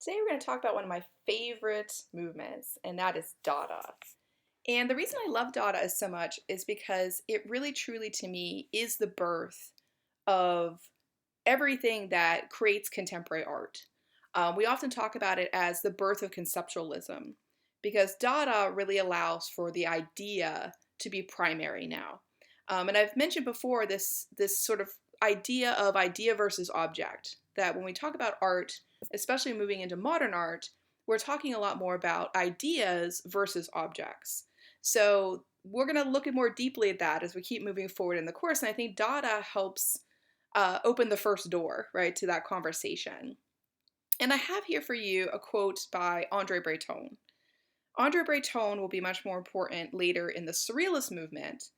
Today we're going to talk about one of my favorite movements, and that is Dada. And the reason I love Dada so much is because it really truly to me is the birth of everything that creates contemporary art. We often talk about it as the birth of conceptualism because Dada really allows for the idea to be primary now. And I've mentioned before this sort of idea versus object, that when we talk about art, especially moving into modern art, we're talking a lot more about ideas versus objects. So we're going to look at more deeply at that as we keep moving forward in the course. And I think Dada helps open the first door, right, to that conversation. And I have here for you a quote by Andre Breton. Andre Breton will be much more important later in the Surrealist movement,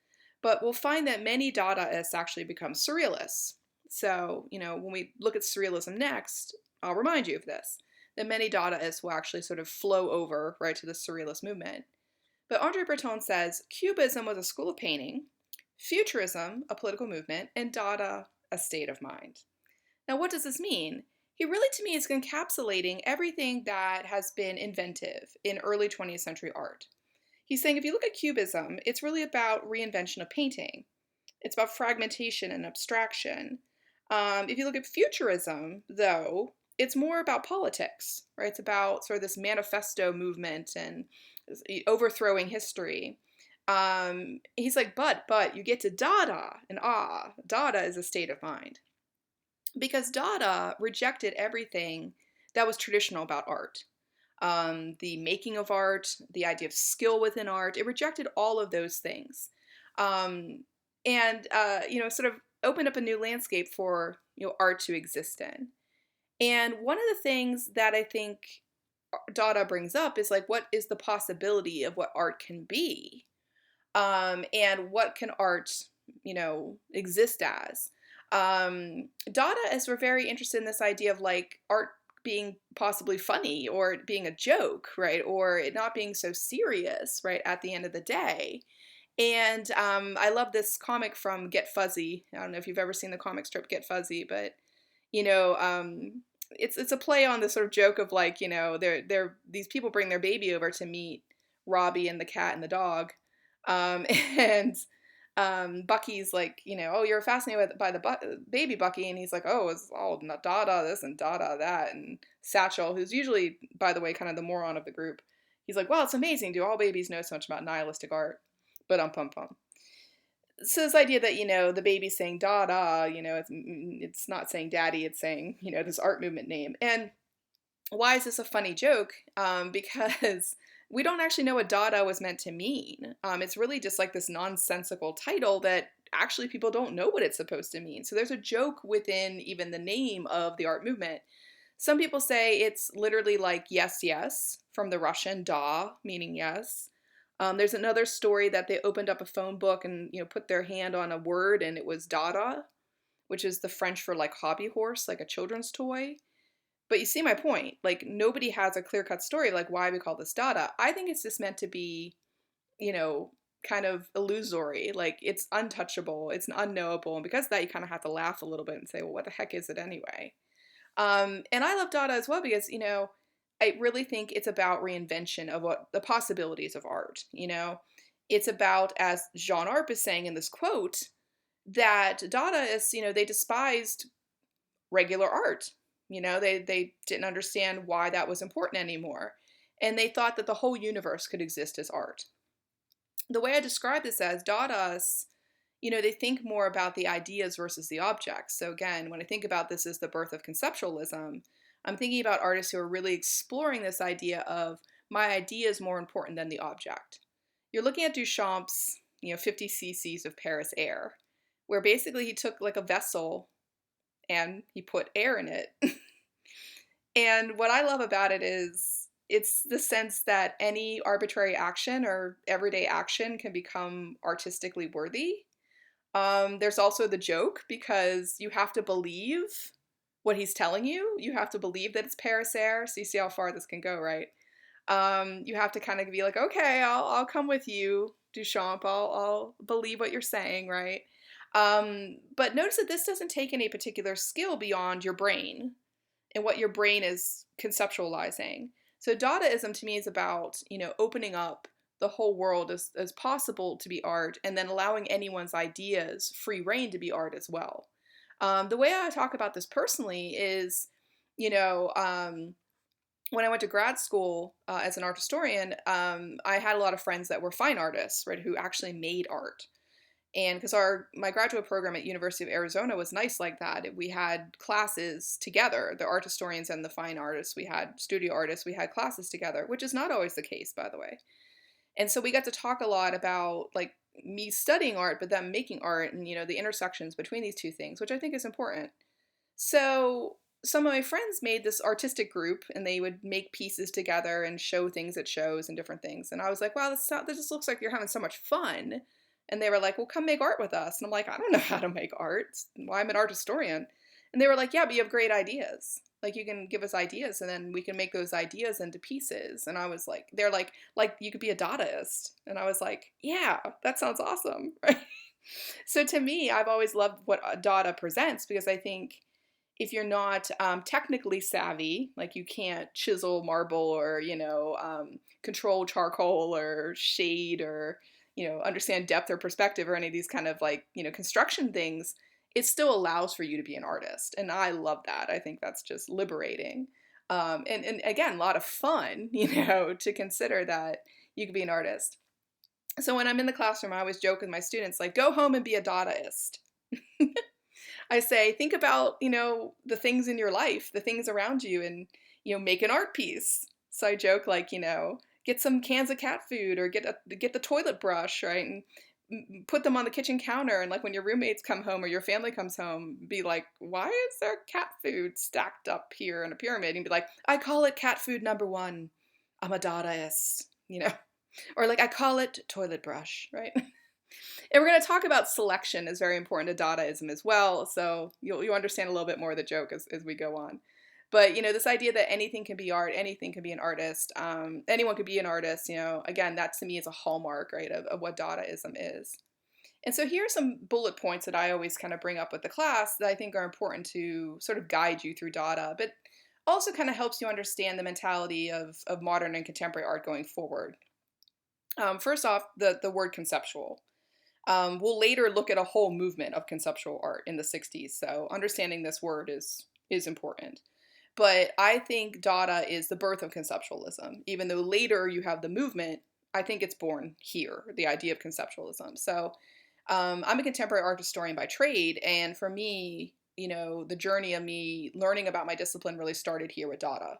but we'll find that many Dadaists actually become Surrealists. So, when we look at Surrealism next, I'll remind you of this, that many Dadaists will actually sort of flow over, right, to the Surrealist movement. But Andre Breton says, Cubism was a school of painting, Futurism a political movement, and Dada a state of mind. Now, what does this mean? He really, to me, is encapsulating everything that has been inventive in early 20th century art. He's saying if you look at Cubism, it's really about reinvention of painting. It's about fragmentation and abstraction. If you look at Futurism, though, it's more about politics, right? It's about sort of this manifesto movement and overthrowing history. He's like, but you get to Dada, and Dada is a state of mind. Because Dada rejected everything that was traditional about art. The making of art, the idea of skill within art, it rejected all of those things. Sort of opened up a new landscape for art to exist in. And one of the things that I think Dada brings up is like, what is the possibility of what art can be? And what can art, exist as? Dadaists were very interested in this idea of like art being possibly funny or it being a joke, right? Or it not being so serious, right? At the end of the day. And I love this comic from Get Fuzzy. I don't know if you've ever seen the comic strip Get Fuzzy, but you know, it's a play on the sort of joke of like, they're these people bring their baby over to meet Robbie and the cat and the dog, and Bucky's like, oh, you're fascinated by the baby Bucky, and he's like, oh, it's all Dada this and Dada that, and Satchel, who's usually, by the way, kind of the moron of the group, he's like, well, it's amazing. Do all babies know so much about nihilistic art? But so this idea that the baby's saying Dada, it's not saying daddy, it's saying this art movement name. And why is this a funny joke? Because we don't actually know what Dada was meant to mean. It's really just like this nonsensical title that actually people don't know what it's supposed to mean. So there's a joke within even the name of the art movement. Some people say it's literally like yes, yes, from the Russian da, meaning yes. There's another story that they opened up a phone book and put their hand on a word and it was Dada, which is the French for like hobby horse, like a children's toy. But you see my point. Like nobody has a clear-cut story of like why we call this Dada. I think it's just meant to be, kind of illusory. Like it's untouchable, it's unknowable, and because of that you kind of have to laugh a little bit and say, well, what the heck is it anyway? And I love Dada as well because I really think it's about reinvention of what the possibilities of art. It's about, as Jean Arp is saying in this quote, that Dadaists, they despised regular art. They didn't understand why that was important anymore. And they thought that the whole universe could exist as art. The way I describe this as Dadaists, they think more about the ideas versus the objects. So again, when I think about this as the birth of conceptualism, I'm thinking about artists who are really exploring this idea of my idea is more important than the object. You're looking at Duchamp's, 50 cc's of Paris air, where basically he took like a vessel and he put air in it. And what I love about it is it's the sense that any arbitrary action or everyday action can become artistically worthy. There's also the joke because you have to believe what he's telling you. You have to believe that it's Paris air. So you see how far this can go, right? You have to kind of be like, okay, I'll come with you, Duchamp. I'll believe what you're saying, right? But notice that this doesn't take any particular skill beyond your brain. and what your brain is conceptualizing. So Dadaism to me is about, opening up the whole world as possible to be art, and then allowing anyone's ideas free reign to be art as well. The way I talk about this personally is, you know, when I went to grad school as an art historian, I had a lot of friends that were fine artists, right, who actually made art. And because my graduate program at University of Arizona was nice like that, we had classes together, the art historians and the fine artists. We had studio artists. We had classes together, which is not always the case, by the way. And so we got to talk a lot about like me studying art, but them making art, and the intersections between these two things, which I think is important. So some of my friends made this artistic group, and they would make pieces together and show things at shows and different things. And I was like, wow, this just looks like you're having so much fun. And they were like, well, come make art with us. And I'm like, I don't know how to make art. Why, I'm an art historian. And they were like, yeah, but you have great ideas. Like, you can give us ideas, and then we can make those ideas into pieces. And I was like, they're like you could be a Dadaist. And I was like, yeah, that sounds awesome, right? So to me, I've always loved what Dada presents, because I think if you're not technically savvy, like you can't chisel marble or, control charcoal or shade or, understand depth or perspective or any of these kind of like, construction things, it still allows for you to be an artist. And I love that. I think that's just liberating. And again, a lot of fun, to consider that you could be an artist. So when I'm in the classroom, I always joke with my students, like, go home and be a Dadaist. I say, think about, the things in your life, the things around you, and, make an art piece. So I joke, like, get some cans of cat food, or get the toilet brush, right? And put them on the kitchen counter. And like when your roommates come home or your family comes home, be like, why is there cat food stacked up here in a pyramid? And be like, I call it cat food number one. I'm a Dadaist, or like, I call it toilet brush, right? And we're going to talk about selection is very important to Dadaism as well. So you'll understand a little bit more of the joke as we go on. But, this idea that anything can be art, anything can be an artist, anyone could be an artist, again, that to me is a hallmark, right, of what Dadaism is. And so here are some bullet points that I always kind of bring up with the class that I think are important to sort of guide you through Dada, but also kind of helps you understand the mentality of modern and contemporary art going forward. First off, the word conceptual. We'll later look at a whole movement of conceptual art in the 60s, so understanding this word is important. But I think Dada is the birth of conceptualism. Even though later you have the movement, I think it's born here, the idea of conceptualism. So I'm a contemporary art historian by trade, and for me, the journey of me learning about my discipline really started here with Dada.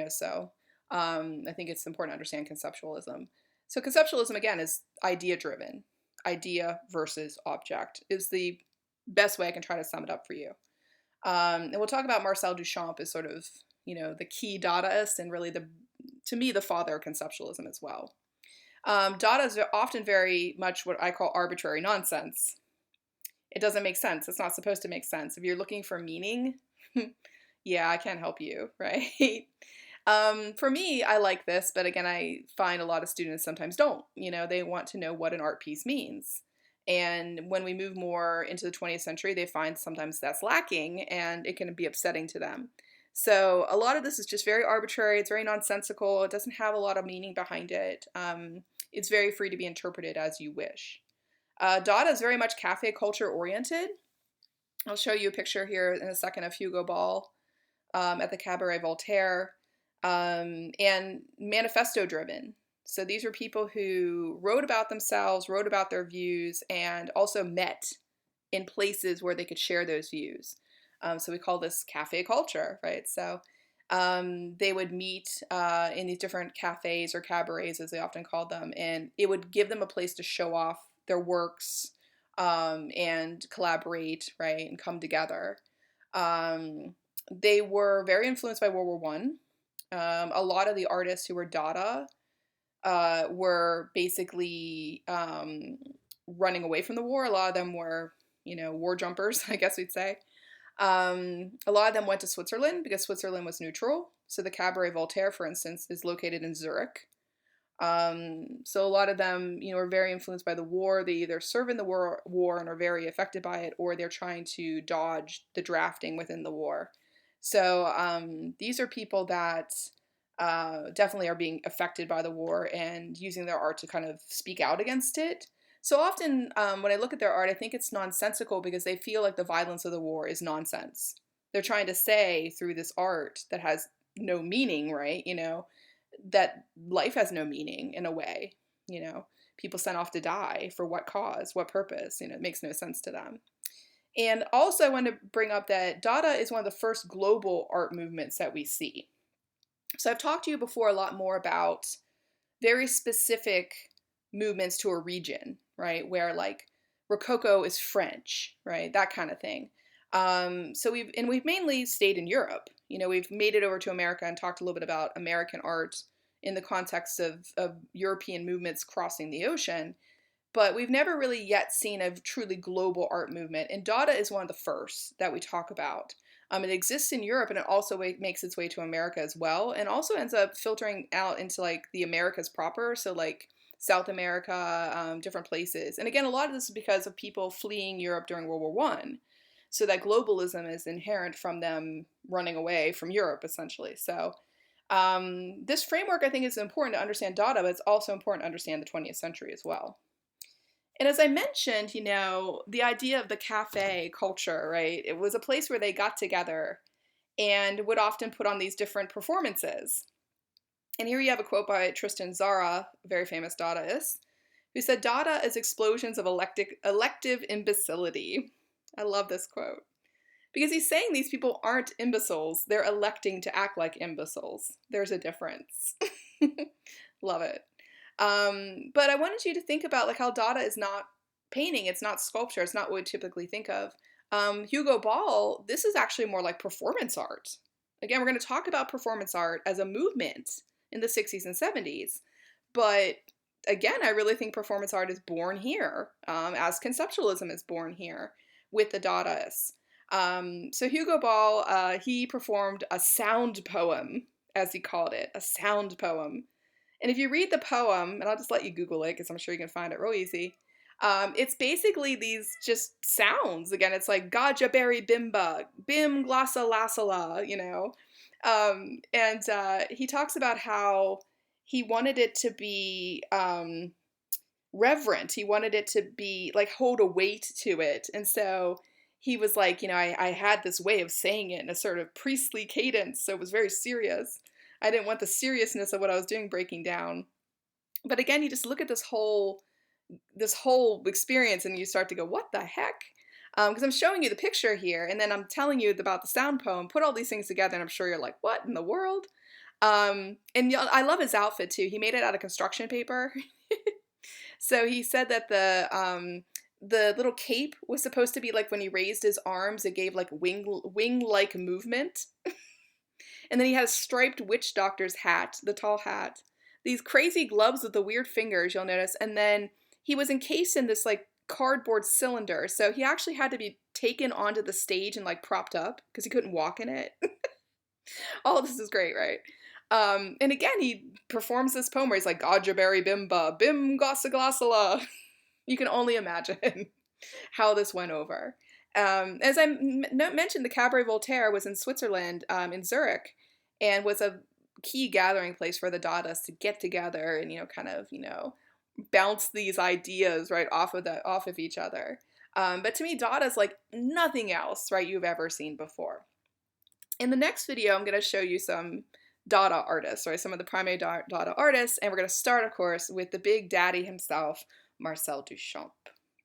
So I think it's important to understand conceptualism. So conceptualism, again, is idea-driven. Idea versus object is the best way I can try to sum it up for you. And we'll talk about Marcel Duchamp as sort of, the key Dadaist and really to me, the father of conceptualism as well. Dada is often very much what I call arbitrary nonsense. It doesn't make sense. It's not supposed to make sense. If you're looking for meaning, yeah, I can't help you, right? For me, I like this, but again, I find a lot of students sometimes don't. They want to know what an art piece means. And when we move more into the 20th century, they find sometimes that's lacking, and it can be upsetting to them. So a lot of this is just very arbitrary. It's very nonsensical. It doesn't have a lot of meaning behind it. It's very free to be interpreted as you wish. Dada is very much cafe culture oriented. I'll show you a picture here in a second of Hugo Ball at the Cabaret Voltaire. And manifesto driven. So these were people who wrote about themselves, wrote about their views, and also met in places where they could share those views. So we call this cafe culture, right? So they would meet in these different cafes or cabarets, as they often called them, and it would give them a place to show off their works and collaborate, right, and come together. They were very influenced by World War One. A lot of the artists who were Dada were basically running away from the war. A lot of them were, war jumpers, I guess we'd say. A lot of them went to Switzerland because Switzerland was neutral. So the Cabaret Voltaire, for instance, is located in Zurich. So a lot of them, are very influenced by the war. They either serve in the war and are very affected by it, or they're trying to dodge the drafting within the war. So these are people that definitely are being affected by the war and using their art to kind of speak out against it. So often, when I look at their art, I think it's nonsensical because they feel like the violence of the war is nonsense. They're trying to say through this art that has no meaning, right? That life has no meaning in a way. People sent off to die for what cause, what purpose? It makes no sense to them. And also, I want to bring up that Dada is one of the first global art movements that we see. So I've talked to you before a lot more about very specific movements to a region, right? Where like Rococo is French, right? That kind of thing. So we've mainly stayed in Europe. We've made it over to America and talked a little bit about American art in the context of European movements crossing the ocean. But we've never really yet seen a truly global art movement. And Dada is one of the first that we talk about. It exists in Europe, and it also makes its way to America as well, and also ends up filtering out into like the Americas proper, so like South America, different places. And again, a lot of this is because of people fleeing Europe during World War One, so that globalism is inherent from them running away from Europe, essentially. So this framework, I think, is important to understand Dada, but it's also important to understand the 20th century as well. And as I mentioned, the idea of the cafe culture, right? It was a place where they got together and would often put on these different performances. And here you have a quote by Tristan Tzara, a very famous Dadaist, who said, "Dada is explosions of elective imbecility." I love this quote. Because he's saying these people aren't imbeciles, they're electing to act like imbeciles. There's a difference. Love it. But I wanted you to think about like how Dada is not painting, it's not sculpture, it's not what we typically think of. Hugo Ball, this is actually more like performance art. Again, we're going to talk about performance art as a movement in the 60s and 70s. But again, I really think performance art is born here, as conceptualism is born here with the Dadaists. So Hugo Ball, he performed a sound poem, as he called it, a sound poem. And if you read the poem, and I'll just let you Google it because I'm sure you can find it real easy. It's basically these just sounds. Again, it's like Gaja berry bimba, bim glassa lassala, And he talks about how he wanted it to be reverent. He wanted it to be like hold a weight to it. And so he was like, I had this way of saying it in a sort of priestly cadence. So it was very serious. I didn't want the seriousness of what I was doing breaking down. But again, you just look at this whole experience and you start to go, what the heck? Because I'm showing you the picture here, and then I'm telling you about the sound poem. Put all these things together, and I'm sure you're like, what in the world? And I love his outfit too. He made it out of construction paper. So he said that the little cape was supposed to be like when he raised his arms, it gave like wing-like movement. And then he had a striped witch doctor's hat, the tall hat. These crazy gloves with the weird fingers, you'll notice. And then he was encased in this like cardboard cylinder. So he actually had to be taken onto the stage and like propped up because he couldn't walk in it. All this is great, right? And again, he performs this poem where he's like, Gaja berry bimba, bim gossa glossala. You can only imagine how this went over. As I mentioned, the Cabaret Voltaire was in Switzerland, in Zurich, and was a key gathering place for the Dadaists to get together and, bounce these ideas right off of each other. But to me, Dada is like nothing else, right, you've ever seen before. In the next video, I'm going to show you some Dada artists, right, some of the primary Dada artists, and we're going to start, of course, with the big daddy himself, Marcel Duchamp.